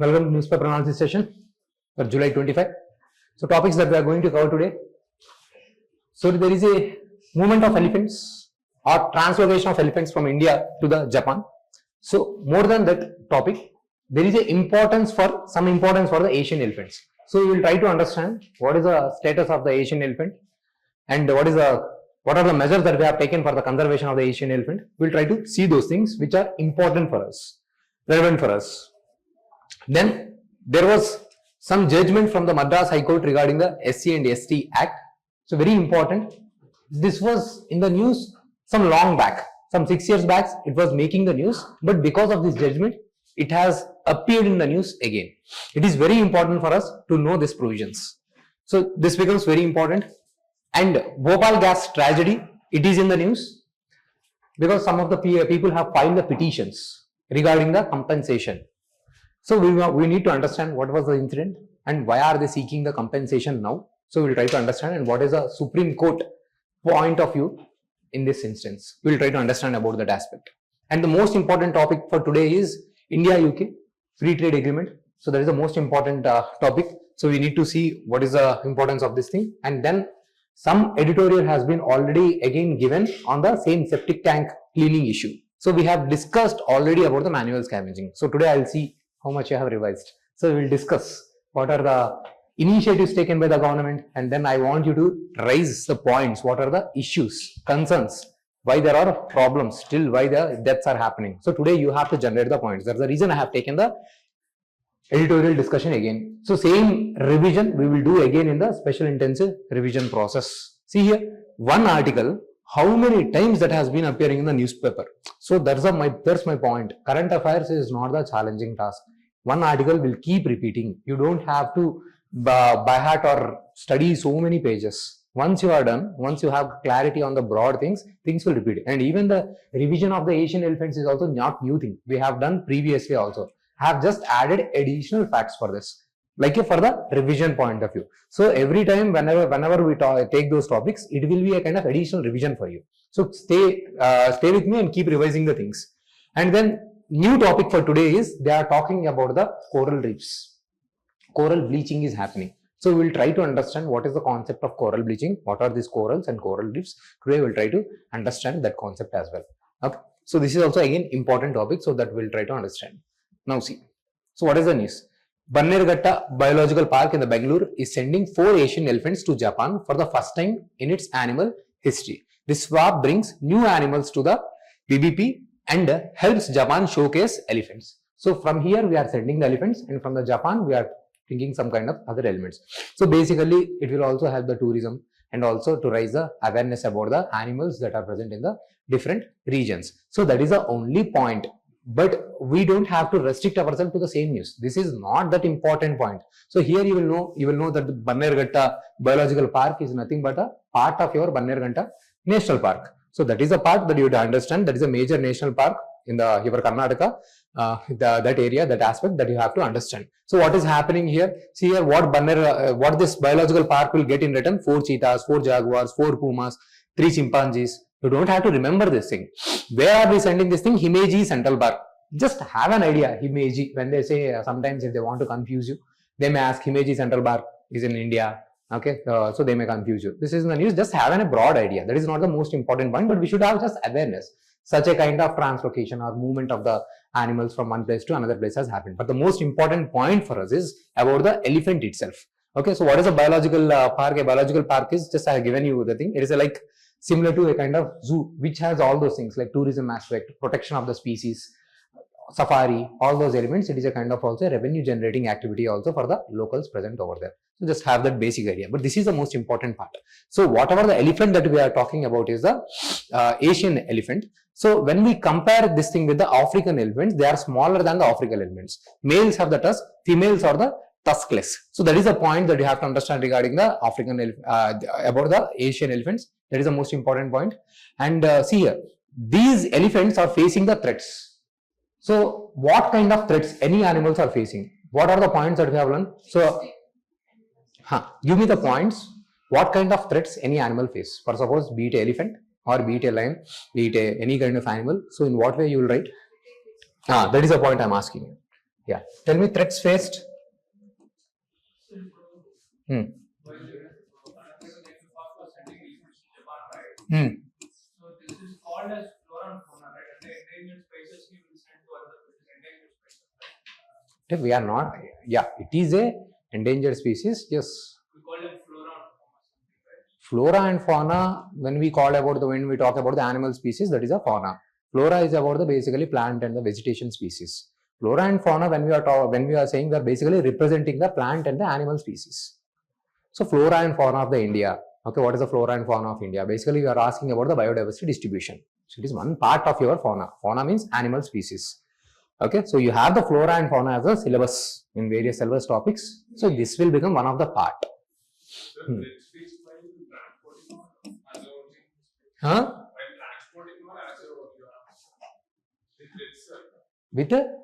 Welcome to newspaper analysis session for July 25. So topics that we are going to cover today. So there is a movement of elephants or translocation of elephants from India to the Japan. So more than that topic, there is a importance for the Asian elephants. So we will try to understand what is the status of the Asian elephant and what are the measures that we have taken for the conservation of the Asian elephant. We will try to see those things which are important for us, relevant for us. Then there was some judgment from the Madras High Court regarding the SC and ST Act. So very important. This was in the news some long back, some 6 years back it was making the news, but because of this judgment it has appeared in the news again. It is very important for us to know these provisions. So this becomes very important. And Bhopal gas tragedy, it is in the news because some of the people have filed the petitions regarding the compensation. So we need to understand what was the incident and why are they seeking the compensation now. So we will try to understand and what is the Supreme Court point of view in this instance. We will try to understand about that aspect. And the most important topic for today is India-UK free trade agreement. So that is the most important topic. So we need to see what is the importance of this thing. And then some editorial has been already again given on the same septic tank cleaning issue. So we have discussed already about the manual scavenging. So today I will see how much you have revised. So we will discuss what are the initiatives taken by the government, and then I want you to raise the points, what are the issues, concerns, why there are problems, still why the deaths are happening. So today you have to generate the points. That's the reason I have taken the editorial discussion again. So same revision we will do again in the special intensive revision process. See here, one article, how many times that has been appearing in the newspaper. So that's my point. Current affairs is not the challenging task. One article will keep repeating. You don't have to by heart or study so many pages. Once you are done, once you have clarity on the broad things will repeat. And even the revision of the Asian elephants is also not new thing. We have done previously also. I have just added additional facts for this, like for the revision point of view. So every time whenever we take those topics, it will be a kind of additional revision for you. So stay with me and keep revising the things. And then new topic for today is they are talking about the coral reefs. Coral bleaching is happening. So we will try to understand what is the concept of coral bleaching, what are these corals and coral reefs. Today we will try to understand that concept as well. Okay. So this is also again important topic, so that we will try to understand. Now see. So what is the news? Bannerghatta Biological Park in the Bangalore is sending 4 Asian elephants to Japan for the first time in its animal history. This swap brings new animals to the BBP and helps Japan showcase elephants. So from here we are sending the elephants, and from the Japan we are thinking some kind of other elements. So basically it will also help the tourism and also to raise the awareness about the animals that are present in the different regions. So that is the only point. But we don't have to restrict ourselves to the same news. This is not that important point. So here you will know that the Bannerghatta Biological Park is nothing but a part of your Bannerghatta National Park. So that is a part that you have to understand. That is a major national park in your Karnataka. That area, that aspect that you have to understand. So what is happening here? See here what this biological park will get in return: 4 cheetahs, 4 jaguars, 4 pumas, 3 chimpanzees. You don't have to remember this thing. Where are we sending this thing? Himeji Central Park. Just have an idea. Himeji, when they say sometimes if they want to confuse you, they may ask Himeji Central Park is in India. Okay, so they may confuse you. This is in the news. Just have a broad idea. That is not the most important point, but we should have just awareness. Such a kind of translocation or movement of the animals from one place to another place has happened. But the most important point for us is about the elephant itself. Okay, so what is a biological park? A biological park is just I have given you the thing. It is like similar to a kind of zoo which has all those things like tourism aspect, protection of the species, safari, all those elements. It is a kind of also a revenue generating activity also for the locals present over there. So just have that basic idea. But this is the most important part. So whatever the elephant that we are talking about is the Asian elephant. So when we compare this thing with the African elephants, they are smaller than the African elephants. Males have the tusk, females are the tuskless. So that is a point that you have to understand regarding the about the Asian elephants. That is the most important point. And see here, these elephants are facing the threats. So what kind of threats any animals are facing? What are the points that we have learned? So give me the points. What kind of threats any animal face? For suppose be it an elephant or be it a lion, be it any kind of animal. So in what way you will write? That is the point I am asking you. Yeah. Tell me threats faced. Hmm. Hmm. So this is called as flora and fauna, right? And the endangered species we will send to other endangered species, right? We are not. Yeah, it is a endangered species. Yes. We call it flora and fauna, right? Flora and fauna. When we talk about the animal species, that is a fauna. Flora is about the basically plant and the vegetation species. Flora and fauna, when we are saying, we are basically representing the plant and the animal species. So flora and fauna of the India. Okay, what is the flora and fauna of India? Basically, we are asking about the biodiversity distribution. So it is one part of your fauna. Fauna means animal species. Okay, so you have the flora and fauna as a syllabus in various syllabus topics. So this will become one of the part. Huh? With a?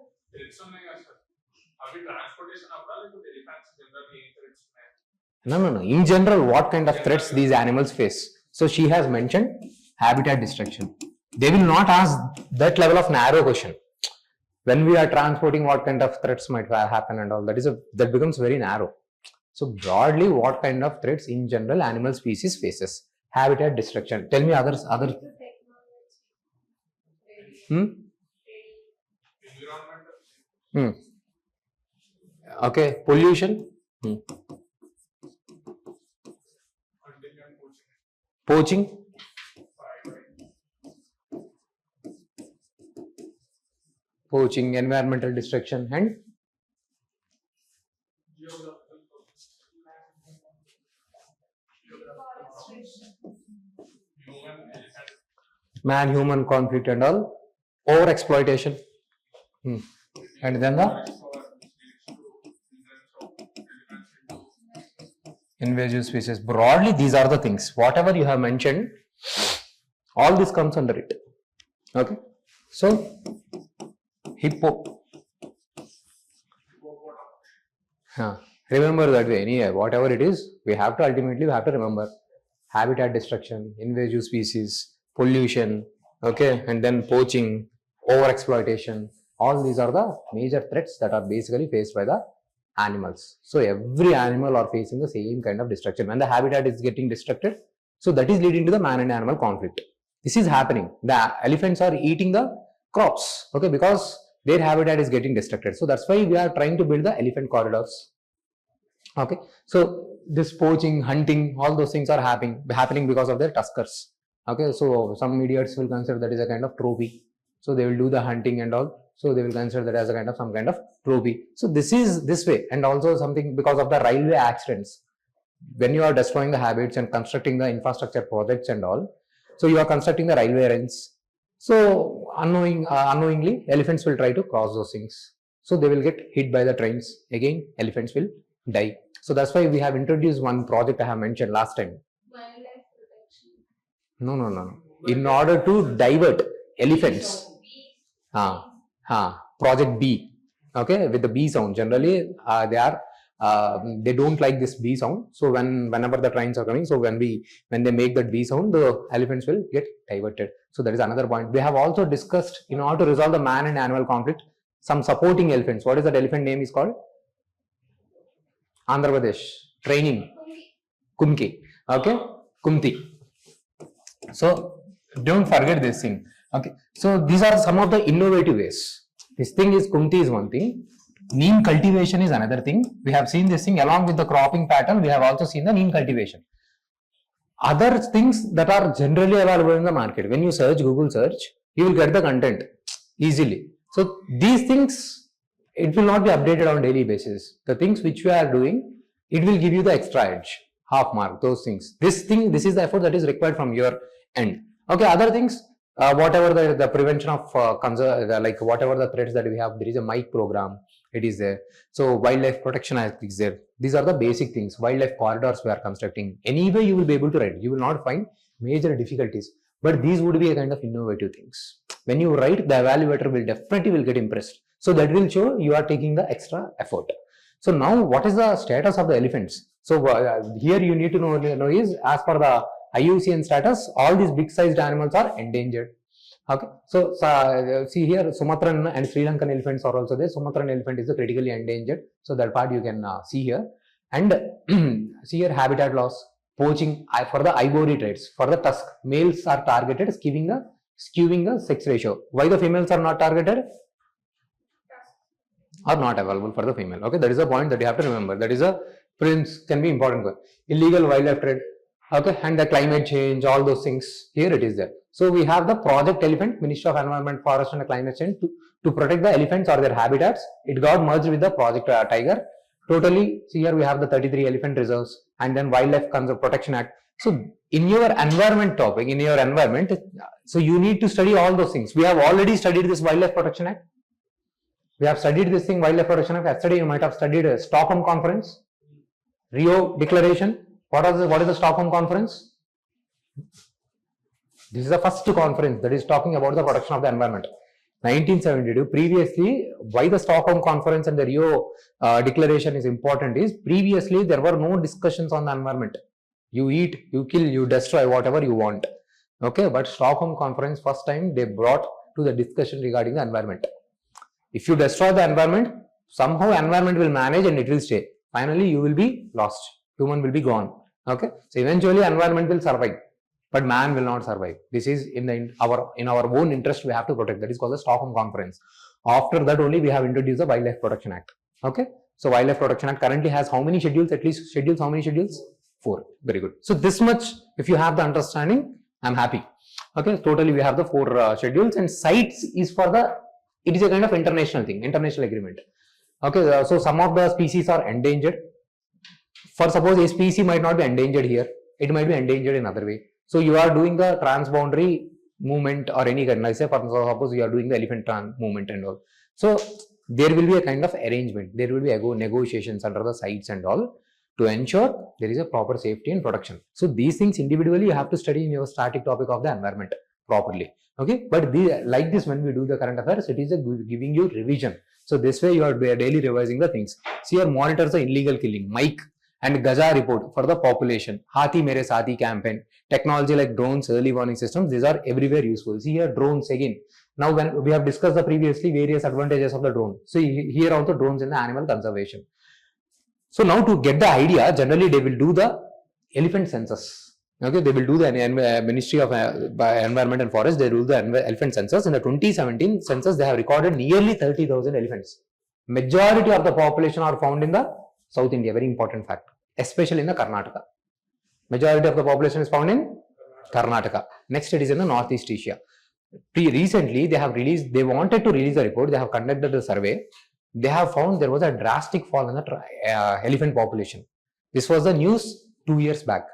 No. In general, what kind of threats these animals face? So she has mentioned habitat destruction. They will not ask that level of narrow question. When we are transporting, what kind of threats might happen and all, that becomes very narrow. So broadly, what kind of threats in general animal species faces? Habitat destruction. Tell me other. Okay, pollution. Poaching. Poaching, environmental destruction, and man-human conflict and all, over-exploitation. And then the invasive species. Broadly, these are the things. Whatever you have mentioned, all this comes under it. Okay. So, hippo. Remember that way. Anyway, whatever it is, we have to remember habitat destruction, invasive species, pollution, okay, and then poaching, over-exploitation. All these are the major threats that are basically faced by the animals. So every animal are facing the same kind of destruction. When the habitat is getting destructed, so that is leading to the man and animal conflict. This is happening. The elephants are eating the crops, okay, because their habitat is getting destructed. So that's why we are trying to build the elephant corridors. Okay, so this poaching, hunting, all those things are happening because of their tuskers. Okay, so some idiots will consider that is a kind of trophy. So they will do the hunting and all. So they will consider that as some kind of trophy. So this is this way, and also something because of the railway accidents. When you are destroying the habits and constructing the infrastructure projects and all, so you are constructing the railway lines. So unknowingly, elephants will try to cross those things. So they will get hit by the trains. Again, elephants will die. So that's why we have introduced one project I have mentioned last time. Wildlife protection. No. In order to divert elephants. Project B. Okay, with the B sound. Generally, they don't like this B sound. So whenever the trains are coming, so when they make that B sound, the elephants will get diverted. So that is another point. We have also discussed, in order to resolve the man and animal conflict, some supporting elephants. What is that elephant name is called? Andhra Pradesh. Training. Kumki. Okay, Kumti. So don't forget this thing. Okay, so these are some of the innovative ways. This thing is Kumti is one thing. Neem cultivation is another thing. We have seen this thing along with the cropping pattern. We have also seen the neem cultivation. Other things that are generally available in the market. When you search, Google search, you will get the content easily. So these things, it will not be updated on daily basis. The things which we are doing, it will give you the extra edge, half mark, those things. This is the effort that is required from your end. Okay, other things, whatever the prevention of whatever the threats that we have, there is a MIC program, it is there. So wildlife protection act is there. These are the basic things. Wildlife corridors we are constructing. Anyway, you will be able to write. You will not find major difficulties. But these would be a kind of innovative things. When you write, the evaluator will definitely get impressed. So that will show you are taking the extra effort. So now, what is the status of the elephants? So here you need to know is, as per the IUCN status, all these big sized animals are endangered. Okay, so see here, Sumatran and Sri Lankan elephants are also there. Sumatran elephant is critically endangered, so that part you can see here. And see here, habitat loss, poaching for the ivory trades, for the tusk, males are targeted, skewing the sex ratio. Why the females are not targeted? Are not available for the female. Okay, that is a point that you have to remember. That is a prince can be important one. Illegal wildlife trade. Okay, and the climate change, all those things. Here it is there. So we have the Project Elephant, Ministry of Environment, Forest and Climate Change to protect the elephants or their habitats. It got merged with the Project Tiger. Totally, see here we have the 33 elephant reserves and then Wildlife Protection Act. So in your environment topic, in your environment, so you need to study all those things. We have already studied this Wildlife Protection Act. We have studied this thing, Wildlife Protection Act. Yesterday you might have studied a Stockholm Conference, Rio Declaration. What is the Stockholm Conference? This is the first conference that is talking about the protection of the environment. 1972. Previously, why the Stockholm Conference and the Rio Declaration is important is previously there were no discussions on the environment. You eat, you kill, you destroy, whatever you want. Okay, but Stockholm Conference first time they brought to the discussion regarding the environment. If you destroy the environment, somehow environment will manage and it will stay. Finally, you will be lost. Human will be gone. Okay, so eventually environment will survive, but man will not survive. This is in our own interest. We have to protect. That is called the Stockholm Conference. After that only we have introduced the Wildlife Protection Act. Okay, so Wildlife Protection Act currently has how many schedules? At least schedules. How many schedules? 4. Very good. So this much, if you have the understanding, I'm happy. Okay, totally we have the 4 schedules, and CITES is for the. It is a kind of international thing, international agreement. Okay, so some of the species are endangered. For suppose a species might not be endangered here, it might be endangered in other way. So you are doing the transboundary movement or any kind, like say for suppose you are doing the elephant movement and all. So there will be a kind of arrangement. There will be negotiations under the CITES and all to ensure there is a proper safety and protection. So these things individually you have to study in your static topic of the environment properly. Okay, but like this when we do the current affairs, it is giving you revision. So this way you are daily revising the things. See here monitors the illegal killing, Mike and Gaza report for the population, Hathi Mere Saathi campaign, technology like drones, early warning systems, these are everywhere useful. See here drones again. Now when we have discussed the previously various advantages of the drone. So here also drones in the animal conservation. So now to get the idea, generally they will do the elephant census. Okay, they will do the Ministry of Environment and Forest, they do the elephant census. In the 2017 census, they have recorded nearly 30,000 elephants. Majority of the population are found in the South India, very important fact, especially in the Karnataka. Majority of the population is found in Karnataka. Next it is in the Northeast Asia. Recently they wanted to release a report, they have conducted a survey. They have found there was a drastic fall in the elephant population. This was the news 2 years back.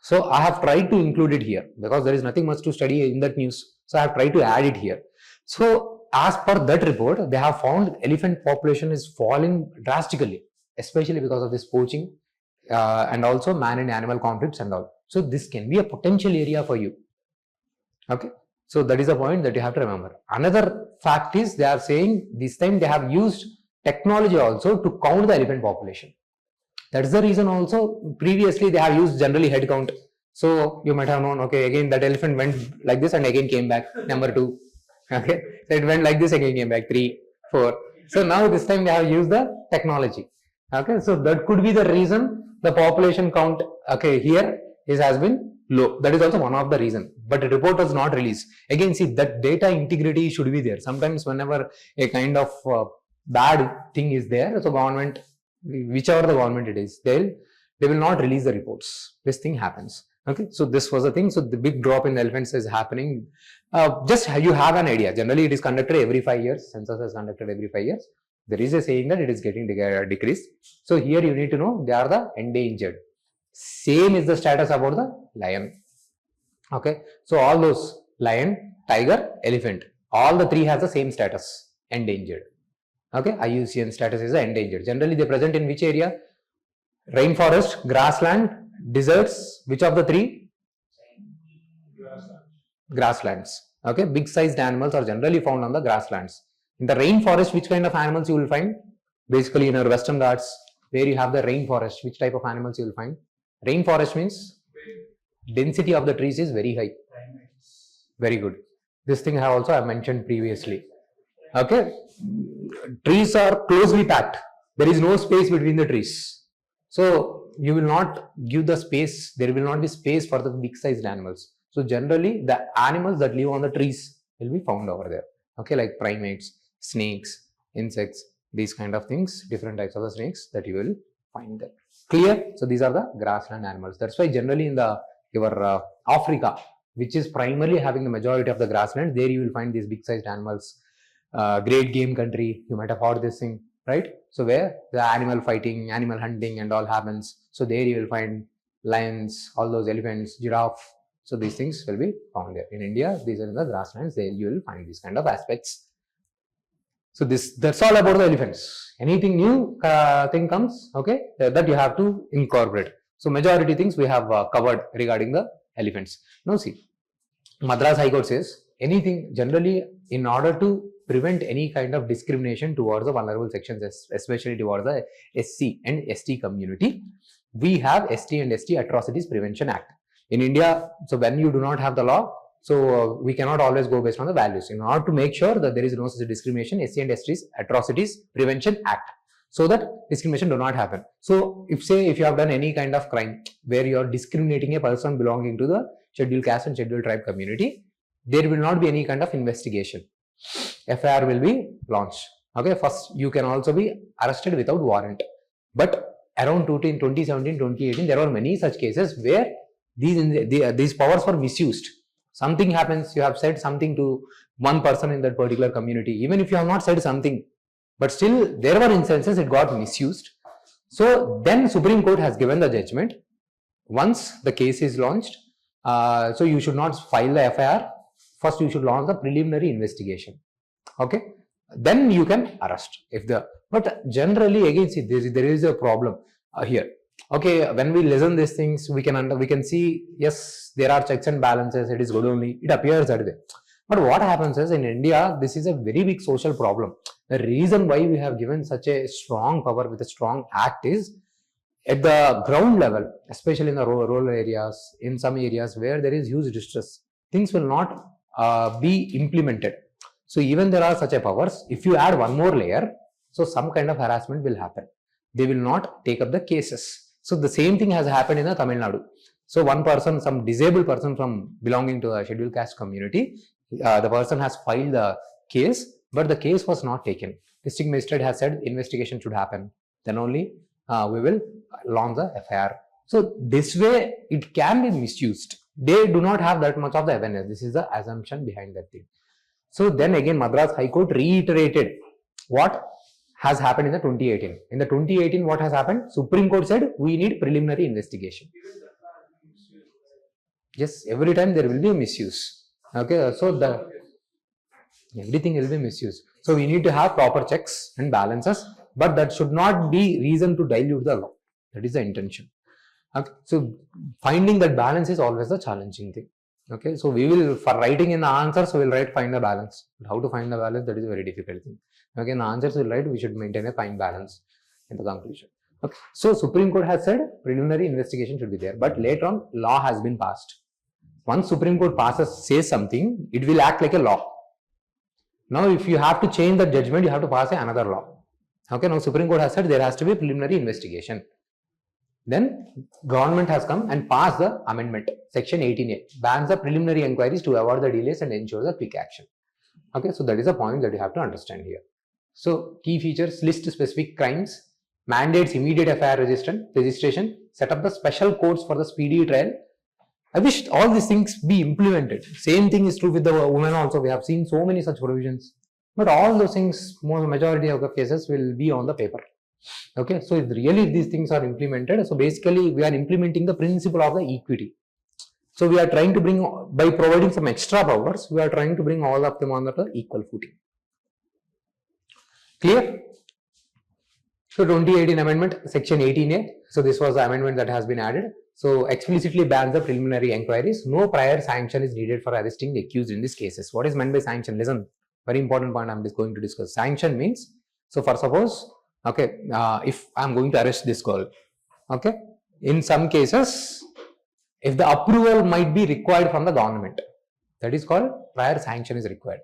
So I have tried to include it here because there is nothing much to study in that news. So I have tried to add it here. So as per that report, they have found elephant population is falling drastically, especially because of this poaching and also man and animal conflicts and all. So this can be a potential area for you. Okay. So that is a point that you have to remember. Another fact is they are saying this time they have used technology also to count the elephant population. That is the reason also previously they have used generally head count. So you might have known, okay, again that elephant went like this and again came back, number 2. Okay, so it went like this, again came back, 3, 4. So now this time they have used the technology. Okay, so that could be the reason the population count, okay, here has been low. That is also one of the reason. But the report was not released. Again, see that data integrity should be there. Sometimes whenever a kind of bad thing is there, so government, whichever the government it is, they will not release the reports. This thing happens. Okay, so this was the thing. So the big drop in elephants is happening. Just you have an idea. Generally, it is conducted every 5 years. Census is conducted every 5 years. There is a saying that it is getting decreased. So here you need to know they are the endangered. Same is the status about the lion. Okay, so all those lion, tiger, elephant, all the 3 has the same status, endangered. Okay, IUCN status is endangered. Generally, they present in which area? Rainforest, grassland, deserts. Which of the 3? Grasslands. Okay, big sized animals are generally found on the grasslands. In the rainforest, which kind of animals you will find? Basically, in our Western Ghats, where you have the rainforest, which type of animals you will find? Rainforest means density of the trees is very high. Very good. This thing I have mentioned previously. Okay, trees are closely packed. There is no space between the trees. So you will not give the space. There will not be space for the big sized animals. So generally the animals that live on the trees will be found over there. Okay, like primates, snakes, insects, these kind of things, different types of the snakes that you will find there. Clear? So these are the grassland animals. That's why generally in the your Africa, which is primarily having the majority of the grassland, there you will find these big sized animals. Great game country, you might have heard this thing, right? So where the animal fighting, animal hunting and all happens. So there you will find lions, all those elephants, giraffe. So these things will be found there. In India, these are in the grasslands, there you will find these kind of aspects. So that's all about the elephants. Anything new thing comes, okay, that you have to incorporate. So majority things we have covered regarding the elephants. Now see, Madras High Court says anything generally in order to prevent any kind of discrimination towards the vulnerable sections, especially towards the SC and ST community, we have ST and ST Atrocities Prevention Act. In India, so when you do not have the law, so we cannot always go based on the values. In order to make sure that there is no such discrimination, SC and ST Atrocities Prevention Act, so that discrimination do not happen. So if you have done any kind of crime where you are discriminating a person belonging to the scheduled caste and scheduled tribe community, there will not be any kind of investigation. FIR will be launched. Okay, first you can also be arrested without warrant. But around 2017, 2018, there were many such cases where these powers were misused. Something happens, you have said something to one person in that particular community, even if you have not said something, but still there were instances it got misused. So then Supreme Court has given the judgment. Once the case is launched, so you should not file the FIR. First you should launch the preliminary investigation. Okay, then you can arrest but generally again see there is a problem here. Okay, when we listen these things, we can see, yes, there are checks and balances, it is good only, it appears that way. But what happens is in India, this is a very big social problem. The reason why we have given such a strong power with a strong act is at the ground level, especially in the rural areas, in some areas where there is huge distress, things will not be implemented. So even there are such a powers, if you add one more layer, so some kind of harassment will happen. They will not take up the cases. So the same thing has happened in the Tamil Nadu. So one person, some disabled person from belonging to a scheduled caste community, the person has filed the case, but the case was not taken. District magistrate has said investigation should happen. Then only we will launch the FIR. So this way it can be misused. They do not have that much of the awareness. This is the assumption behind that thing. So then again Madras High Court reiterated what has happened in the 2018. In the 2018, what has happened? Supreme Court said we need preliminary investigation. Yes, every time there will be a misuse. Okay, so everything will be misused. So we need to have proper checks and balances, but that should not be reason to dilute the law. That is the intention. Okay, so finding that balance is always the challenging thing. Okay, so we will, for writing in the answers, we will find the balance. But how to find the balance, that is a very difficult thing. Okay, in the answers we will write, we should maintain a fine balance in the conclusion. Okay, so Supreme Court has said preliminary investigation should be there, but later on law has been passed. Once Supreme Court says something, it will act like a law. Now if you have to change the judgment, you have to pass another law. Okay, now Supreme Court has said there has to be a preliminary investigation. Then government has come and passed the amendment. Section 18A bans the preliminary inquiries to avoid the delays and ensure the quick action. Okay, so that is a point that you have to understand here. So key features: list specific crimes, mandates immediate FIR registration, set up the special courts for the speedy trial. I wish all these things be implemented. Same thing is true with the women also. We have seen so many such provisions, but all those things, majority of the cases will be on the paper. Okay, so if really these things are implemented, so basically we are implementing the principle of the equity. So we are trying to bring, by providing some extra powers, we are trying to bring all of them on the equal footing. Clear? So 2018 amendment, section 18A. So this was the amendment that has been added. So explicitly bans the preliminary inquiries. No prior sanction is needed for arresting the accused in these cases. What is meant by sanction? Listen, very important point I am just going to discuss. Sanction means, so for suppose, okay, if I am going to arrest this girl, okay, in some cases, if the approval might be required from the government, That is called prior sanction is required.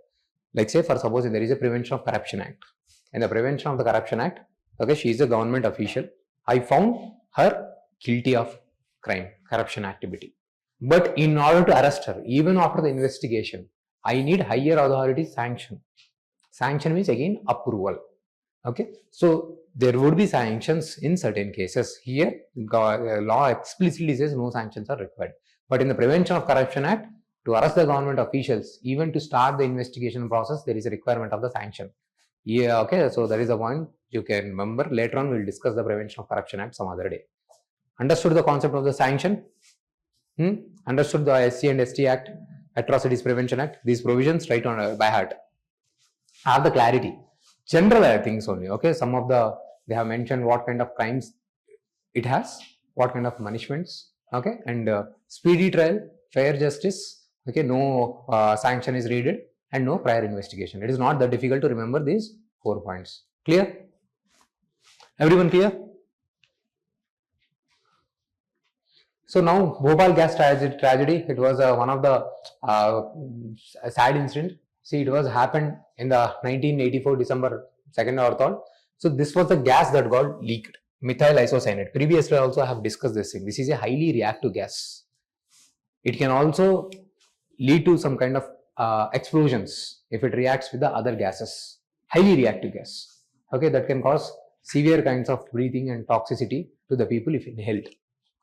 Like say for suppose there is a Prevention of Corruption Act. In the Prevention of the Corruption Act, okay, she is a government official. I found her guilty of crime, corruption activity. But in order to arrest her, even after the investigation, I need higher authority sanction. Sanction means again approval. Okay, so there would be sanctions in certain cases. Here, law explicitly says no sanctions are required. But in the Prevention of Corruption Act, to arrest the government officials, even to start the investigation process, there is a requirement of the sanction. Yeah, okay, so that is the one you can remember. Later on, we will discuss the Prevention of Corruption Act some other day. Understood the concept of the sanction? Understood the SC and ST Act, Atrocities Prevention Act, these provisions right on by heart. Have the clarity. General things only, okay? Some of the, they have mentioned what kind of crimes it has, what kind of punishments, okay? And speedy trial, fair justice, okay? No sanction is needed and no prior investigation. It is not that difficult to remember these 4 points. Clear? Everyone clear? So now Bhopal gas tragedy, it was one of the sad incident. See, it was happened in the 1984 December 2nd or 3rd. So this was the gas that got leaked, methyl isocyanate. Previously also I have discussed this thing. This is a highly reactive gas. It can also lead to some kind of explosions if it reacts with the other gases. Highly reactive gas. Okay, that can cause severe kinds of breathing and toxicity to the people if inhaled.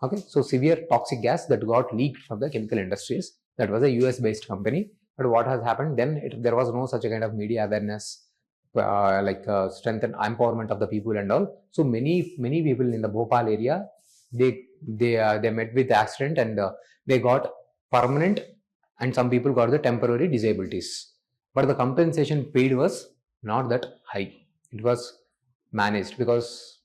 Okay, so severe toxic gas that got leaked from the chemical industries. That was a US based company. But what has happened then? There was no such a kind of media awareness, strength and empowerment of the people and all. So many people in the Bhopal area, they met with the accident and they got permanent, and some people got the temporary disabilities. But the compensation paid was not that high. It was managed because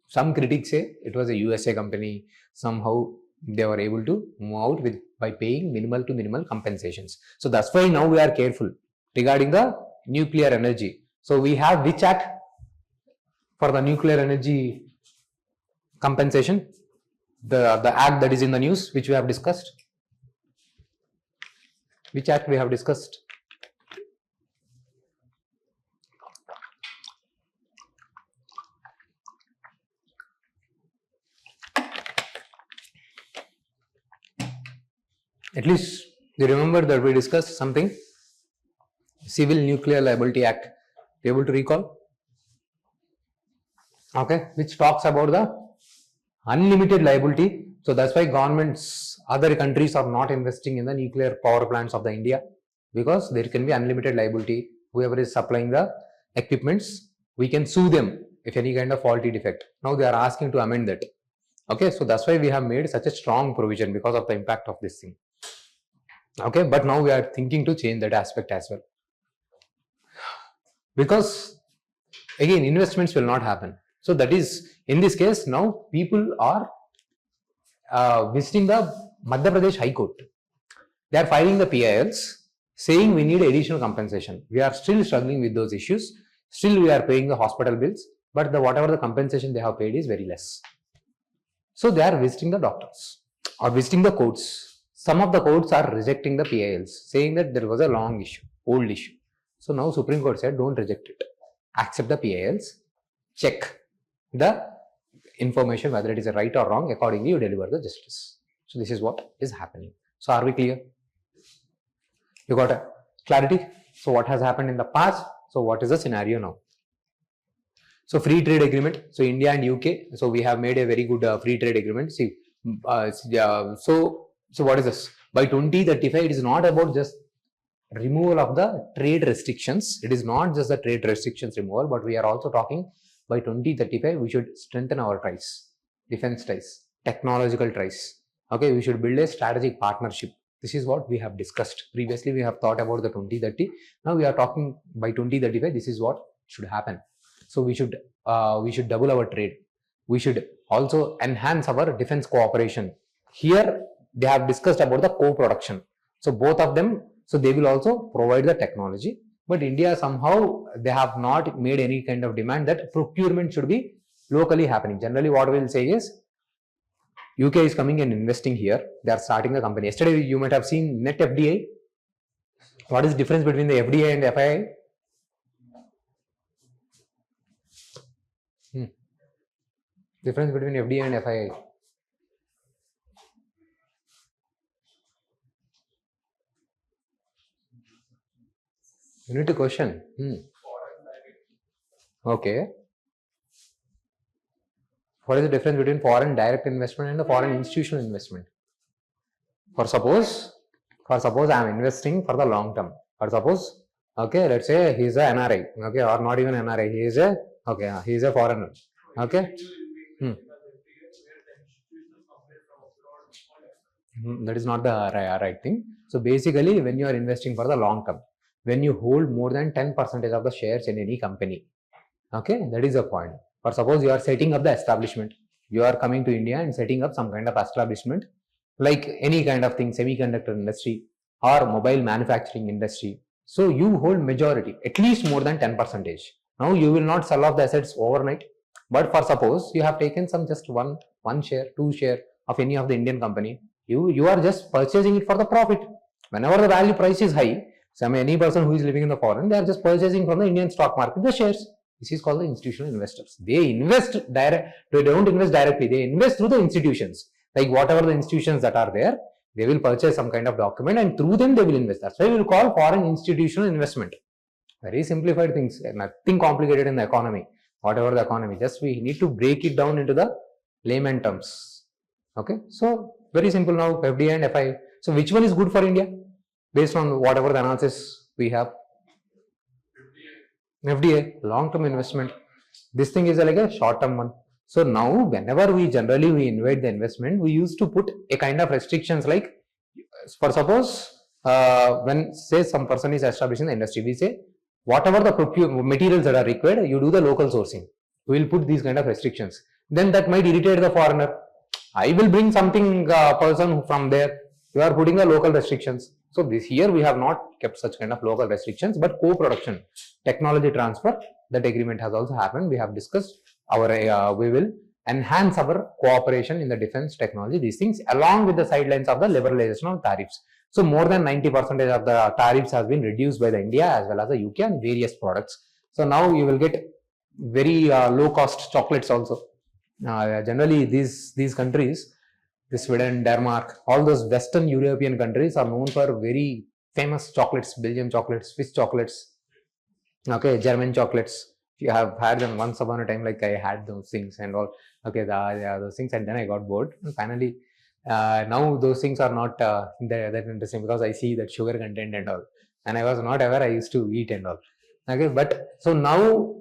some critics say it was a USA company. Somehow they were able to move out with by paying minimal to minimal compensations. So that's why now we are careful regarding the nuclear energy. So we have which act for the nuclear energy compensation? The act that is in the news, which we have discussed. Which act we have discussed? At least you remember that we discussed something. Civil Nuclear Liability Act. Be able to recall? Okay, which talks about the unlimited liability. So that's why governments, other countries are not investing in the nuclear power plants of the India, because there can be unlimited liability. Whoever is supplying the equipments, we can sue them if any kind of faulty defect. Now they are asking to amend that. Okay, so that's why we have made such a strong provision because of the impact of this thing. Okay, but now we are thinking to change that aspect as well. Because again, investments will not happen. So that is, in this case, now people are visiting the Madhya Pradesh High Court. They are filing the PILs saying we need additional compensation. We are still struggling with those issues. Still we are paying the hospital bills, but whatever the compensation they have paid is very less. So they are visiting the doctors or visiting the courts. Some of the courts are rejecting the PILs, saying that there was a long issue, old issue. So now Supreme Court said, don't reject it. Accept the PILs, check the information, whether it is right or wrong, accordingly you deliver the justice. So this is what is happening. So are we clear? You got a clarity? So what has happened in the past? So what is the scenario now? So free trade agreement. So India and UK. So we have made a very good free trade agreement. See, so what is this? By 2035, it is not about just removal of the trade restrictions. It is not just the trade restrictions removal, but we are also talking by 2035, we should strengthen our ties, defense ties, technological ties. Okay, we should build a strategic partnership. This is what we have discussed. Previously, we have thought about the 2030. Now we are talking by 2035, this is what should happen. So we should double our trade. We should also enhance our defense cooperation. Here, they have discussed about the co-production. So both of them, so they will also provide the technology. But India somehow, they have not made any kind of demand that procurement should be locally happening. Generally, what we will say is, UK is coming and investing here. They are starting the company. Yesterday, you might have seen net FDI. What is the difference between the FDI and FII? Difference between FDI and FII. You need to question. Okay. What is the difference between foreign direct investment and the foreign institutional investment? For suppose I am investing for the long term. For suppose, okay, let's say he is a NRI, okay, or not even NRI, he is a foreigner, okay. That is not the right thing. So basically, when you are investing for the long term, when you hold more than 10% of the shares in any company, okay, that is the point. For suppose you are setting up the establishment, you are coming to India and setting up some kind of establishment, like any kind of thing, semiconductor industry or mobile manufacturing industry. So you hold majority, at least more than 10%. Now you will not sell off the assets overnight, but for suppose you have taken some just one share, 2 share of any of the Indian company, you are just purchasing it for the profit. Whenever the value price is high, any person who is living in the foreign, they are just purchasing from the Indian stock market the shares. This is called the institutional investors. They invest direct. They don't invest directly. They invest through the institutions. Like whatever the institutions that are there, they will purchase some kind of document and through them they will invest. That's why we will call foreign institutional investment. Very simplified things. Nothing complicated in the economy. Whatever the economy, just we need to break it down into the layman terms. Okay. So very simple now. FDI and FI. So which one is good for India? Based on whatever the analysis we have. FDI, long-term investment. This thing is like a short-term one. So now, whenever we invite the investment, we used to put a kind of restrictions like, for suppose, when say some person is establishing the industry, we say whatever the materials that are required, you do the local sourcing. We will put these kind of restrictions. Then that might irritate the foreigner. I will bring something person from there. You are putting the local restrictions. So this year we have not kept such kind of local restrictions, but co-production, technology transfer, that agreement has also happened. We have discussed we will enhance our cooperation in the defense technology, these things, along with the sidelines of the liberalization of tariffs. So more than 90% of the tariffs has been reduced by the India as well as the UK and various products. So now you will get very low cost chocolates also. Generally these countries, Sweden, Denmark, all those Western European countries are known for very famous chocolates, Belgian chocolates, Swiss chocolates, okay, German chocolates. You have had them once upon a time, like I had those things and all, okay, those things, and then I got bored. And finally, now those things are not that interesting because I see that sugar content and all, and I was not aware I used to eat and all. Okay, but so now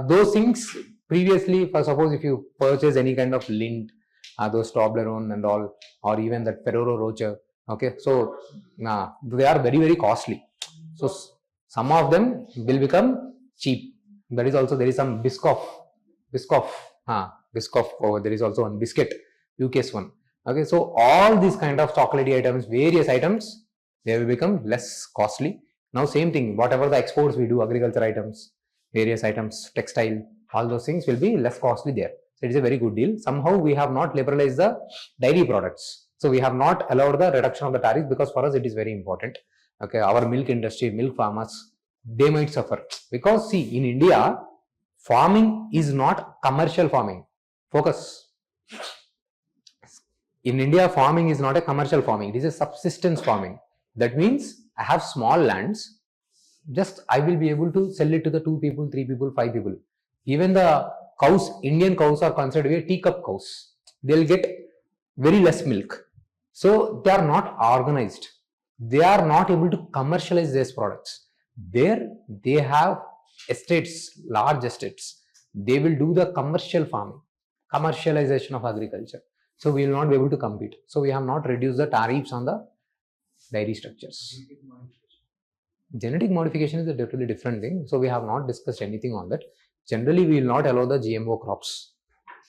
those things previously, for suppose if you purchase any kind of Lindt, those Toblerone and all, or even that Ferrero Rocher, okay, so they are very, very costly. So some of them will become cheap. That is also, there is some Biscoff, there is also one biscuit, UK's one. Okay, so all these kind of chocolatey items, various items, they will become less costly. Now same thing, whatever the exports we do, agriculture items, various items, textile, all those things will be less costly there. So it is a very good deal. Somehow we have not liberalized the dairy products. So we have not allowed the reduction of the tariffs because for us it is very important. Okay, our milk industry, milk farmers, they might suffer because see, in India, farming is not commercial farming. Focus. In India, farming is not a commercial farming. It is a subsistence farming. That means I have small lands. Just I will be able to sell it to the 2 people, 3 people, 5 people. Even the cows, Indian cows are considered to be teacup cows. They'll get very less milk. So they are not organized. They are not able to commercialize these products. There they have estates, large estates. They will do the commercial farming, commercialization of agriculture. So we will not be able to compete. So we have not reduced the tariffs on the dairy structures. Genetic modification is a totally different thing. So we have not discussed anything on that. Generally, we will not allow the GMO crops.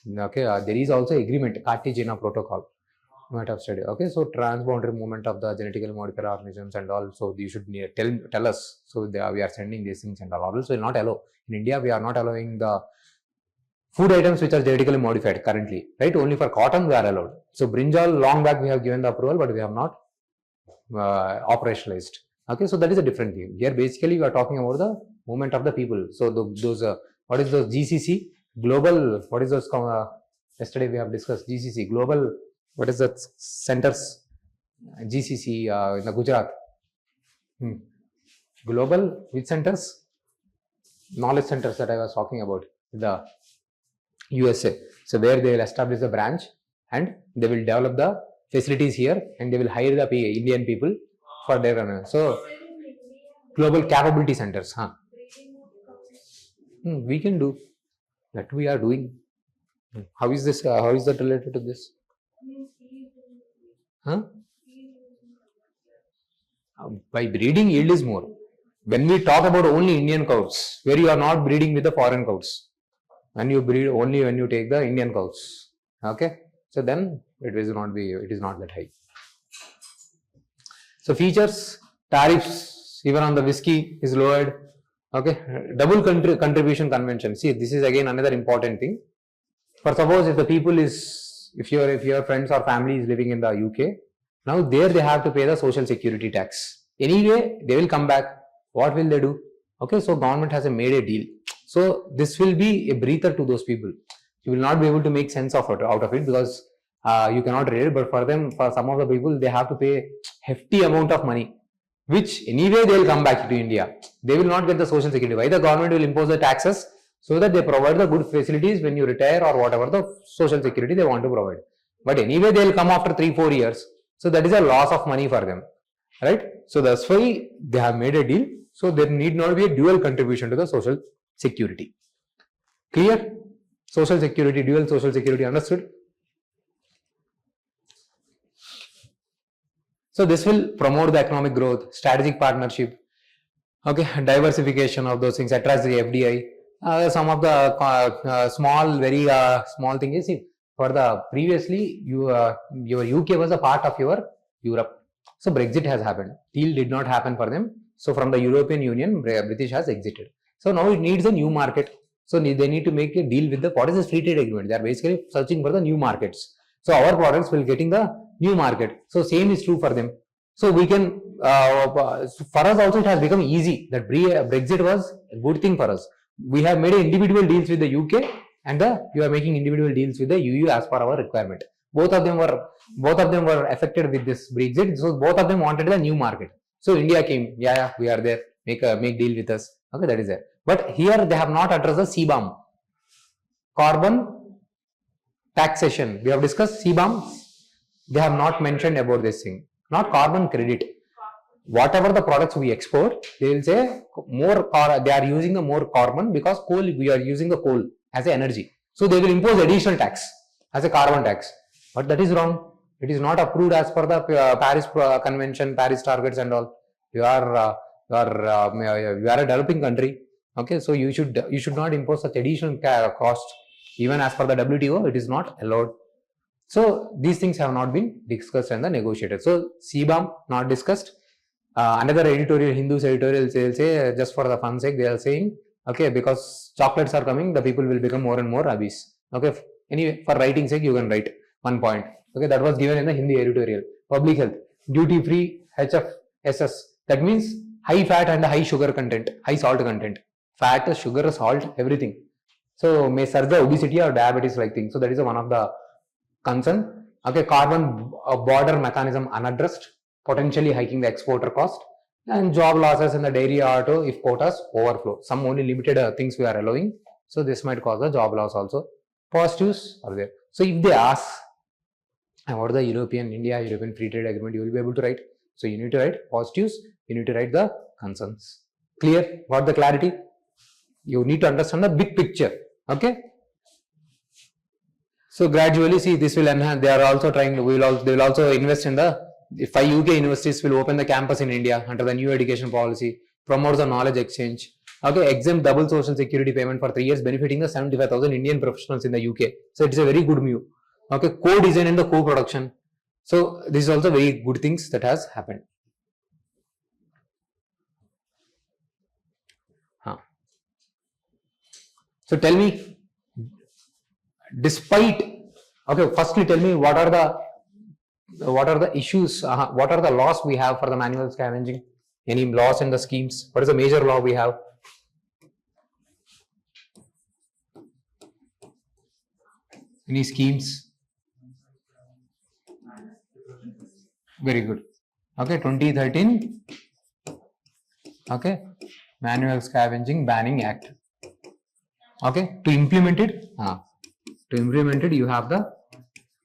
Okay, there is also agreement, Cartagena protocol. You might have studied. Okay, so transboundary movement of the genetically modified organisms and all. So you should tell us. So we are sending these things and all. Also, will not allow. In India, we are not allowing the food items which are genetically modified currently. Right? Only for cotton we are allowed. So brinjal, long back we have given the approval, but we have not operationalized. Okay, so that is a different thing. Here basically we are talking about the movement of the people. So those what is those GCC global? What is those? Yesterday we have discussed GCC global. What is that centers? GCC in the Gujarat. Global which centers? Knowledge centers that I was talking about, the USA. So where they will establish a branch and they will develop the facilities here and they will hire the Indian people for their so global capability centers. We can do that. We are doing. How is this? How is that related to this? By breeding, yield is more. When we talk about only Indian cows, where you are not breeding with the foreign cows, and you breed only when you take the Indian cows. Okay, so then it is not that high. So features, tariffs, even on the whiskey is lowered. Okay, double contribution convention. See, this is again another important thing. For suppose if the people is, if your friends or family is living in the UK, now there they have to pay the social security tax. Anyway, they will come back. What will they do? Okay, so government has made a deal. So this will be a breather to those people. You will not be able to make sense of it out of it because you cannot read it. But for them, for some of the people, they have to pay hefty amount of money, which anyway they will come back to India. They will not get the social security. Why the government will impose the taxes? So that they provide the good facilities when you retire or whatever the social security they want to provide. But anyway, they will come after 3-4 years. So that is a loss of money for them, right? So that's why they have made a deal. So there need not be a dual contribution to the social security. Clear? Social security, dual social security, understood? So this will promote the economic growth, strategic partnership, okay, diversification of those things, attracts the FDI. Some of the small, very small thing is, for the previously your UK was a part of your Europe. So Brexit has happened. Deal did not happen for them. So from the European Union, British has exited. So now it needs a new market. So they need to make a deal with the, what is this free trade agreement? They are basically searching for the new markets. So our products will getting the new market. So same is true for them. So we can, for us also it has become easy that Brexit was a good thing for us. We have made individual deals with the UK and you are making individual deals with the EU as per our requirement. Both of them were affected with this Brexit. So both of them wanted a new market. So India came, yeah, we are there, make deal with us. Okay, that is there. But here they have not addressed the CBAM, carbon taxation. We have discussed CBAM. They have not mentioned about this thing. Not carbon credit. Whatever the products we export, they will say more. They are using the more carbon because coal. We are using the coal as an energy. So they will impose additional tax as a carbon tax. But that is wrong. It is not approved as per the Paris Convention, Paris targets and all. You are a developing country. Okay, so you should not impose such additional cost. Even as per the WTO, it is not allowed. So these things have not been discussed and negotiated. So CBAM not discussed. Another editorial, Hindu's editorial, they'll say just for the fun sake, they are saying, okay, because chocolates are coming, the people will become more and more obese. Okay, anyway, for writing sake, you can write 1 point. Okay, that was given in the Hindi editorial. Public health, duty free HFSS. That means high fat and high sugar content, high salt content. Fat, sugar, salt, everything. So may serve the obesity or diabetes like thing. So that is one of the concern. Okay, carbon border mechanism unaddressed, potentially hiking the exporter cost, and job losses in the dairy auto if quotas overflow. Some only limited things we are allowing. So this might cause a job loss also. Positives are there. So if they ask about the European Free Trade Agreement, you will be able to write. So you need to write positives, you need to write the concerns. Clear? Got the clarity? You need to understand the big picture. Okay. So gradually, see, this will enhance. They are also trying. They will also invest in the 5 UK universities will open the campus in India under the new education policy. Promotes the knowledge exchange. Okay, exempt double social security payment for 3 years, benefiting the 75,000 Indian professionals in the UK. So it is a very good move. Okay, co-design and the co-production. So this is also very good things that has happened. So tell me, despite, okay, firstly tell me what are the issues, what are the laws we have for the manual scavenging Any laws and the schemes? What is the major law we have? Any schemes? Very good. Okay, 2013. Okay, Manual Scavenging Banning Act. Okay, to implement it, you have the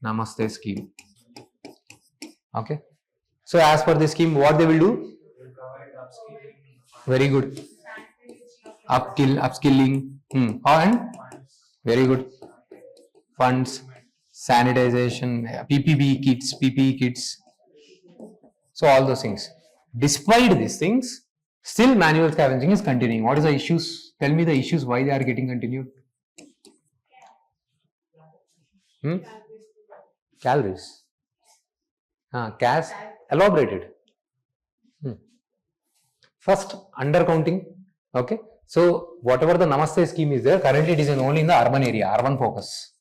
Namaste scheme. Okay, so as per this scheme, what they will do? Very good. Upskilling. And very good. Funds, sanitization, PPE kits. So all those things. Despite these things, still manual scavenging is continuing. What is the issues? Tell me the issues why they are getting continued. Calories. Cash elaborated. First, undercounting. Okay. So whatever the Namaste scheme is there, currently it is only in the urban area, urban focus.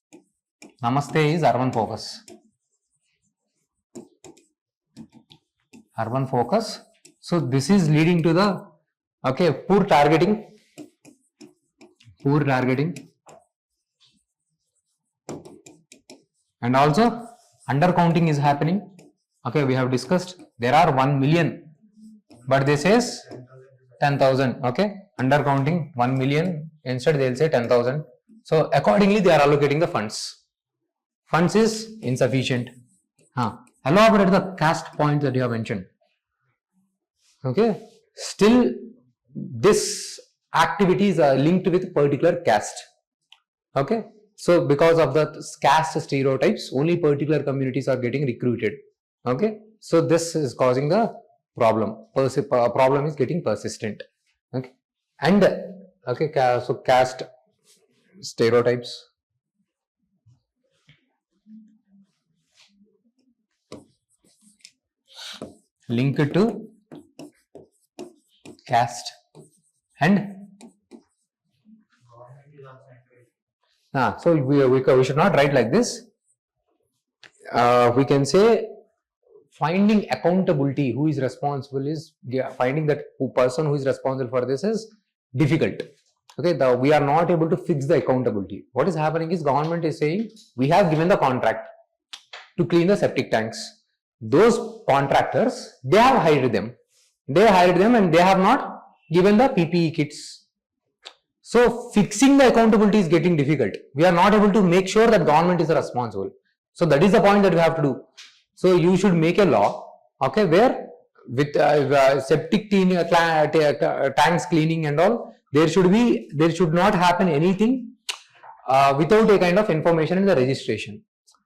Namaste is urban focus. Urban focus. So this is leading to the poor targeting. And also undercounting is happening. Okay, we have discussed there are 1 million, but this is 10,000. Okay, undercounting 1 million, instead they will say 10,000. So accordingly they are allocating the funds. Funds is insufficient. Elaborate the caste point that you have mentioned. Okay, still this activities are linked with particular caste. Okay, so because of the caste stereotypes, only particular communities are getting recruited. Okay, so this is causing the problem. Problem is getting persistent. Okay, and so caste stereotypes. Linked to caste and so we should not write like this. We can say finding accountability, who is responsible is finding that person who is responsible for this is difficult. Okay, we are not able to fix the accountability. What is happening is government is saying we have given the contract to clean the septic tanks. Those contractors, they have hired them. And they have not given the PPE kits. So fixing the accountability is getting difficult. We are not able to make sure that government is responsible. So that is the point that we have to do. So you should make a law, okay, where with septic tanks cleaning and all, there should not happen anything without a kind of information in the registration,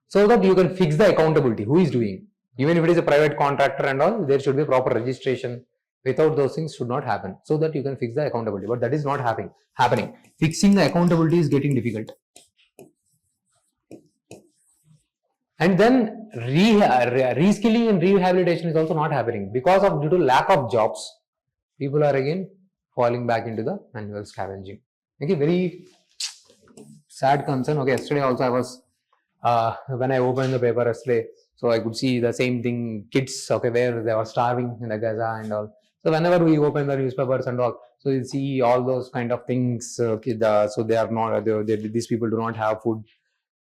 so that you can fix the accountability, who is doing. Even if it is a private contractor and all, there should be proper registration. Without those things should not happen, so that you can fix the accountability. But that is not happening. Fixing the accountability is getting difficult. And then reskilling and rehabilitation is also not happening because of due to lack of jobs. People are again falling back into the manual scavenging. Okay, very sad concern. Okay, yesterday also I was when I opened the paper yesterday, so I could see the same thing, kids, okay, where they were starving in the Gaza and all. So whenever we open the newspapers and all, so you see all those kind of things. So they are not, these people do not have food.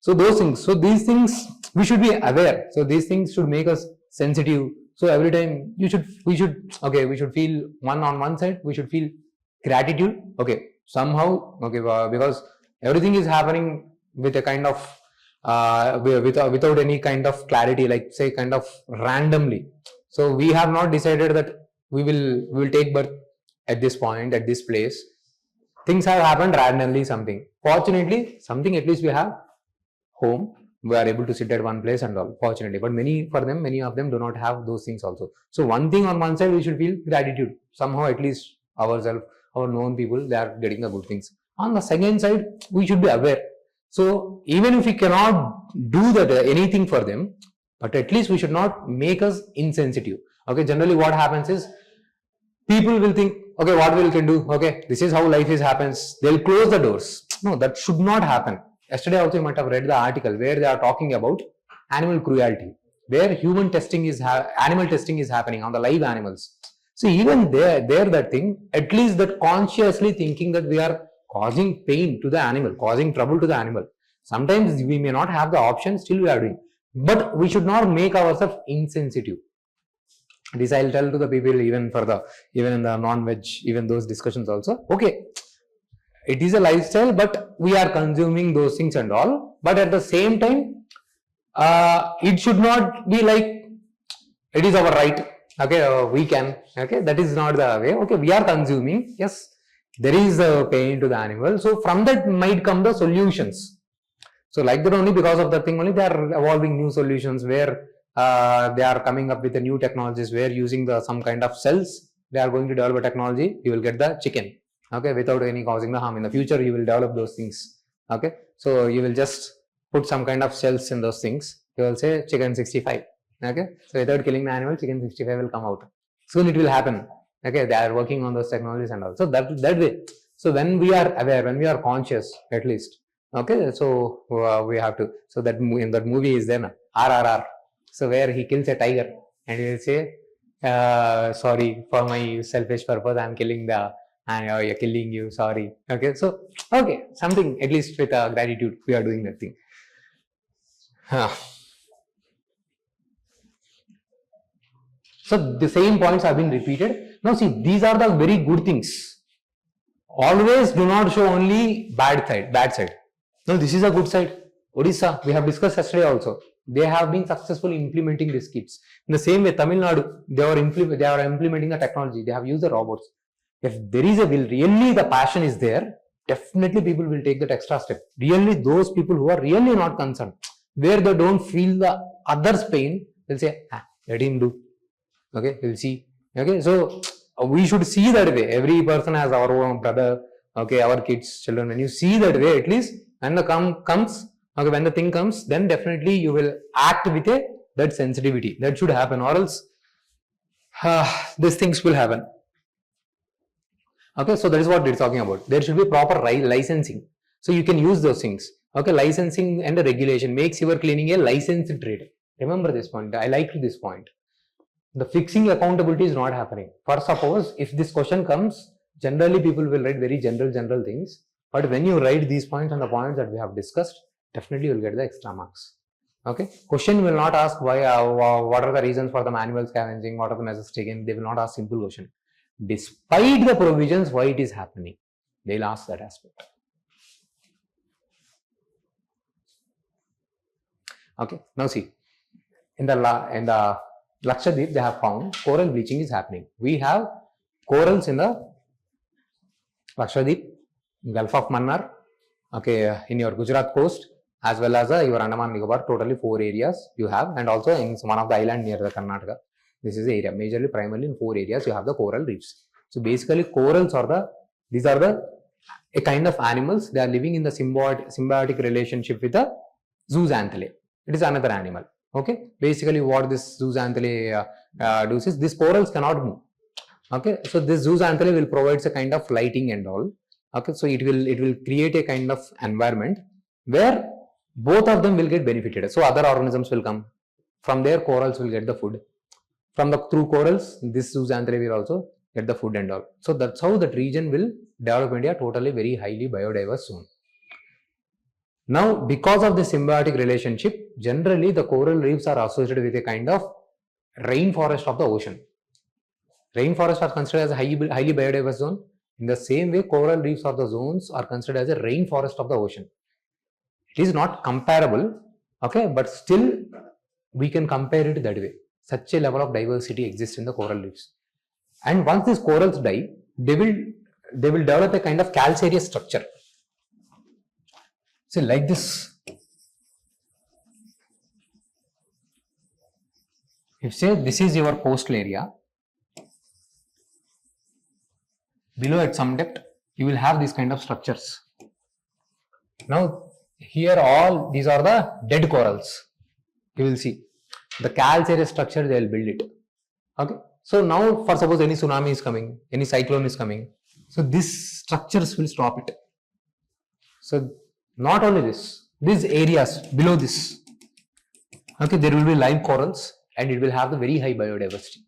So those things. So these things we should be aware. So these things should make us sensitive. So every time we should feel on one side, we should feel gratitude. Okay, somehow, okay, because everything is happening with a kind of without any kind of clarity, like say kind of randomly. So we have not decided that we will take birth at this point, at this place. Things have happened randomly, something. Fortunately, something at least we have home. We are able to sit at one place and all, fortunately. But many of them do not have those things also. So one thing on one side, we should feel gratitude. Somehow at least ourselves, our known people, they are getting the good things. On the second side, we should be aware. So even if we cannot do that anything for them, but at least we should not make us insensitive. Okay, generally what happens is, people will think, okay, what we can do? Okay, this is how life happens. They'll close the doors. No, that should not happen. Yesterday also you might have read the article where they are talking about animal cruelty, where animal testing is happening on the live animals. So even there that thing, at least that consciously thinking that we are causing pain to the animal, causing trouble to the animal. Sometimes we may not have the option, still we are doing. But we should not make ourselves insensitive. This I'll tell to the people even in the non-veg, even those discussions also. Okay, it is a lifestyle, but we are consuming those things and all. But at the same time, it should not be like it is our right. Okay, we can. Okay, that is not the way. Okay, we are consuming. Yes, there is a pain to the animal. So from that might come the solutions. So like that only, because of that thing only, they are evolving new solutions where they are coming up with the new technologies where using some kind of cells, they are going to develop a technology. You will get the chicken. Okay, without any causing the harm. In the future, you will develop those things. Okay, so you will just put some kind of cells in those things. You will say chicken 65. Okay, so without killing the animal, chicken 65 will come out. Soon it will happen. Okay, they are working on those technologies and all. So that way. So when we are aware, when we are conscious, at least. Okay, so we have to. So that in that movie is there, RRR. So where he kills a tiger and he will say, "Sorry for my selfish purpose. I am killing you're killing you. Sorry." Okay, so okay, something at least with gratitude, we are doing that thing. So the same points have been repeated. Now see, these are the very good things. Always do not show only bad side. No, this is a good side. Odisha, we have discussed yesterday also. They have been successfully implementing these kits. In the same way, Tamil Nadu, they are implementing the technology. They have used the robots. If there is a will, really the passion is there, definitely people will take that extra step. Really, those people who are really not concerned, where they don't feel the other's pain, they'll say, let him do. Okay, we'll see. Okay, so we should see that way. Every person has our own brother, okay, our kids, children. When you see that way, at least when the okay, when the thing comes, then definitely you will act with that sensitivity. That should happen, or else these things will happen. Okay, so that is what we're talking about. There should be proper licensing. So you can use those things. Okay, licensing and the regulation makes your cleaning a licensed trade. Remember this point. I like this point. The fixing accountability is not happening. For suppose, if this question comes, generally people will write very general things. But when you write these points and the points that we have discussed, definitely you will get the extra marks. Okay. Question will not ask why, what are the reasons for the manual scavenging, what are the measures taken. They will not ask simple question. Despite the provisions, why it is happening, they will ask that aspect. Okay. Now see, in the Lakshadweep, they have found coral bleaching is happening. We have corals in the Lakshadweep, Gulf of Mannar, okay, in your Gujarat coast, as well as your Andaman Nicobar, totally 4 areas you have, and also in one of the island near the Karnataka. This is the area, majorly, primarily in 4 areas you have the coral reefs. So basically, corals are a kind of animals. They are living in the symbiotic relationship with the zooxanthellae. It is another animal. Okay, basically what this zooxanthellae does is these corals cannot move. Okay, so this zooxanthellae will provide a kind of lighting and all. Okay, so it will create a kind of environment where both of them will get benefited. So other organisms will come from there. Corals will get the food through corals. This zooxanthellae will also get the food and all. So that's how that region will develop into a totally very highly biodiverse zone. Now, because of the symbiotic relationship, generally the coral reefs are associated with a kind of rainforest of the ocean. Rainforests are considered as a highly biodiverse zone. In the same way, coral reefs or the zones are considered as a rainforest of the ocean. It is not comparable, okay, but still we can compare it that way. Such a level of diversity exists in the coral reefs. And once these corals die, they will develop a kind of calcareous structure. So like this. If say this is your coastal area, below at some depth, you will have these kind of structures. Now, here all these are the dead corals. You will see the calcareous structure, they will build it. Okay. So now, for suppose any tsunami is coming, any cyclone is coming, so these structures will stop it. So not only this, these areas below this, okay, there will be live corals and it will have the very high biodiversity.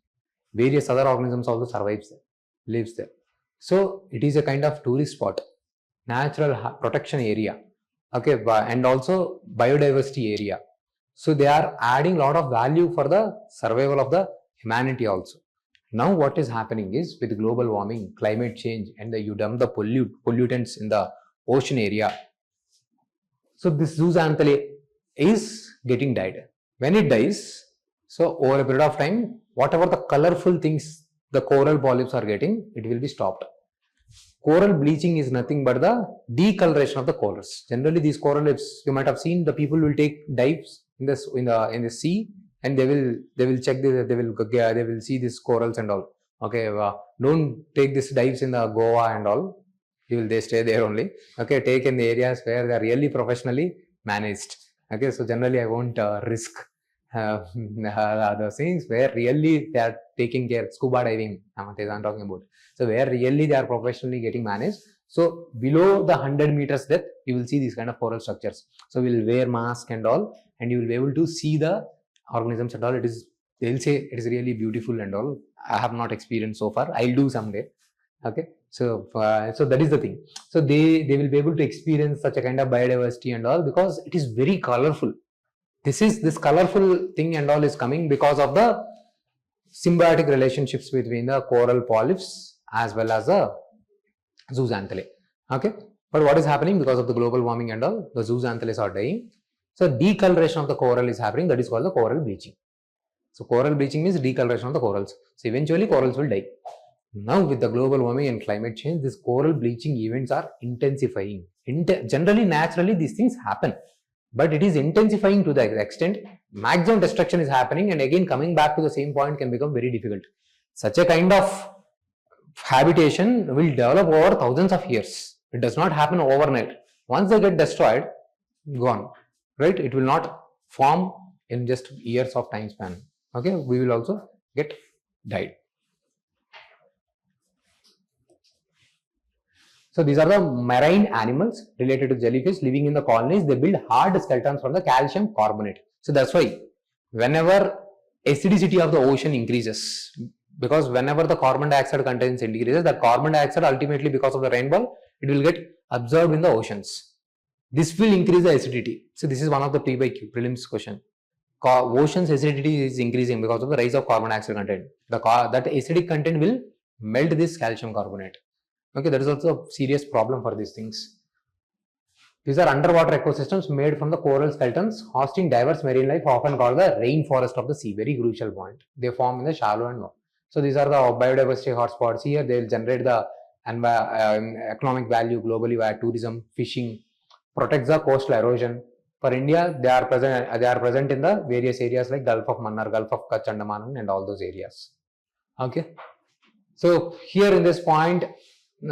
various other organisms also survives there, lives there. So it is a kind of tourist spot, natural protection area, okay, and also biodiversity area. So they are adding a lot of value for the survival of the humanity also. Now what is happening is, with global warming, climate change, and you dump the pollutants in the ocean area. So this zooxanthellae is getting died. When it dies, so over a period of time, whatever the colorful things the coral polyps are getting, it will be stopped. Coral bleaching is nothing but the decoloration of the corals. Generally, these coral reefs, you might have seen, the people will take dives in the sea, and they will check this, they will see these corals and all. Okay, don't take these dives in the Goa and all. They stay there only. Okay, take in the areas where they are really professionally managed. Okay, so generally I won't risk the things where really they are taking care. Scuba diving, I'm talking about. So where really they are professionally getting managed. So below the 100 meters depth, you will see these kind of coral structures. So we will wear mask and all, and you will be able to see the organisms and all. They will say it is really beautiful and all. I have not experienced so far. I'll do someday. Okay, so that is the thing. So they will be able to experience such a kind of biodiversity and all, because it is very colorful. This colorful thing and all is coming because of the symbiotic relationships between the coral polyps as well as the zooxanthellae. Okay, but what is happening because of the global warming and all, the zooxanthellae are dying. So decoloration of the coral is happening. That is called the coral bleaching. So coral bleaching means decoloration of the corals. So eventually corals will die. Now with the global warming and climate change, these coral bleaching events are intensifying. Generally, naturally, these things happen, but it is intensifying to the extent maximum destruction is happening, and again coming back to the same point can become very difficult. Such a kind of habitation will develop over thousands of years. It does not happen overnight. Once they get destroyed, gone, right? It will not form in just years of time span. Okay, we will also get died. So these are the marine animals related to jellyfish living in the colonies. They build hard skeletons from the calcium carbonate. So that's why whenever acidity of the ocean increases, because whenever the carbon dioxide content increases, the carbon dioxide ultimately, because of the rainfall, it will get absorbed in the oceans. This will increase the acidity. So this is one of the P by Q prelims question. Ocean's acidity is increasing because of the rise of carbon dioxide content. That acidic content will melt this calcium carbonate. Okay, that is also a serious problem for these things. These are underwater ecosystems made from the coral skeletons, hosting diverse marine life, often called the rainforest of the sea. Very crucial point. They form in the shallow and low. So these are the biodiversity hotspots. Here they will generate the economic value globally via tourism, fishing, protects the coastal erosion. For India, they are present in the various areas like Gulf of Mannar, Gulf of Kutch, Andaman, and all those areas. Okay. So here in this point,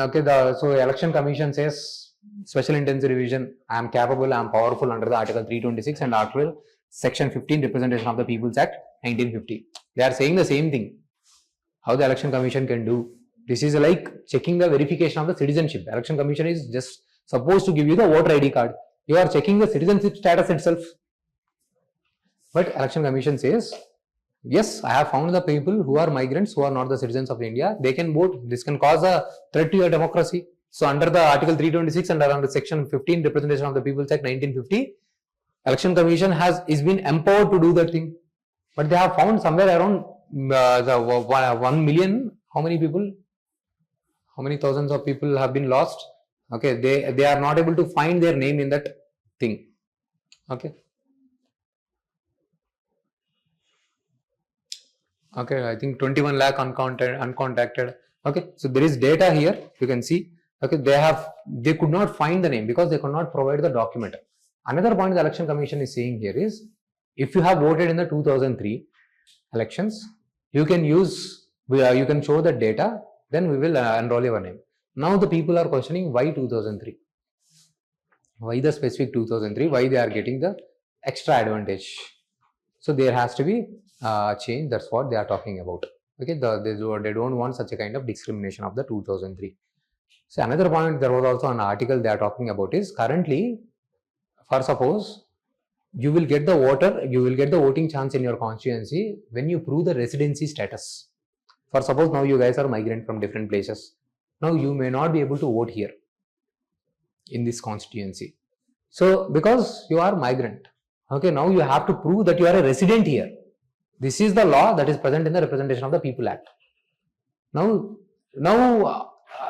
okay, so election commission says special intensive revision. I am capable, I am powerful under the Article 326 and Article Section 15 Representation of the People's Act 1950. They are saying the same thing. How the election commission can do. This is like checking the verification of the citizenship. The election commission is just supposed to give you the voter ID card. You are checking the citizenship status itself. But election commission says, yes, I have found the people who are migrants, who are not the citizens of India. They can vote. This can cause a threat to your democracy. So under the Article 326 and under Section 15 Representation of the People's Act 1950, election commission is been empowered to do that thing. But they have found somewhere around 1 million. How many people? How many thousands of people have been lost? Okay, they are not able to find their name in that thing. Okay. Okay, I think 21 lakh uncontacted. Okay, so there is data here. You can see. Okay, they could not find the name because they could not provide the document. Another point the election commission is saying here is, if you have voted in the 2003 elections, you can show the data. Then we will enroll your name. Now the people are questioning why 2003, why the specific 2003, why they are getting the extra advantage. So there has to be change. That's what they are talking about. Okay, they don't want such a kind of discrimination of the 2003. So another point, there was also an article they are talking about is, currently, for suppose you will get the voting chance in your constituency when you prove the residency status. For suppose now you guys are migrant from different places. Now you may not be able to vote here in this constituency. So because you are migrant, okay, now you have to prove that you are a resident here. This is the law that is present in the Representation of the People Act. Now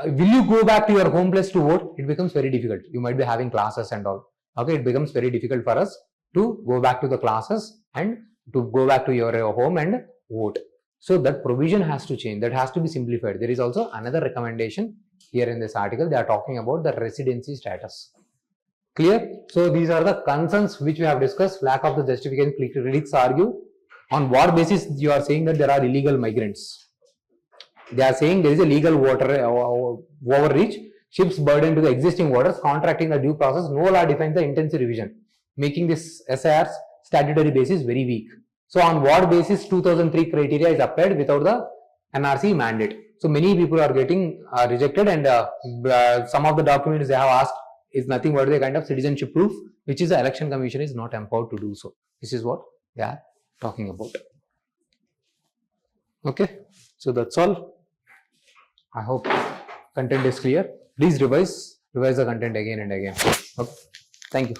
will you go back to your home place to vote? It becomes very difficult. You might be having classes and all. Okay, it becomes very difficult for us to go back to the classes and to go back to your home and vote. So that provision has to change. That has to be simplified. There is also another recommendation here in this article. They are talking about the residency status. Clear? So these are the concerns which we have discussed. Lack of the justification. Critics argue on what basis you are saying that there are illegal migrants. They are saying there is a legal water overreach, shifts burden to the existing waters, contracting the due process. No law defines the intensive revision, making this SIR's statutory basis very weak. So on what basis 2003 criteria is applied without the NRC mandate? So many people are getting rejected, and some of the documents they have asked is nothing but a kind of citizenship proof, which is the Election Commission is not empowered to do so. This is what they are talking about. Okay, so that's all. I hope content is clear. Please revise the content again and again. Okay, thank you.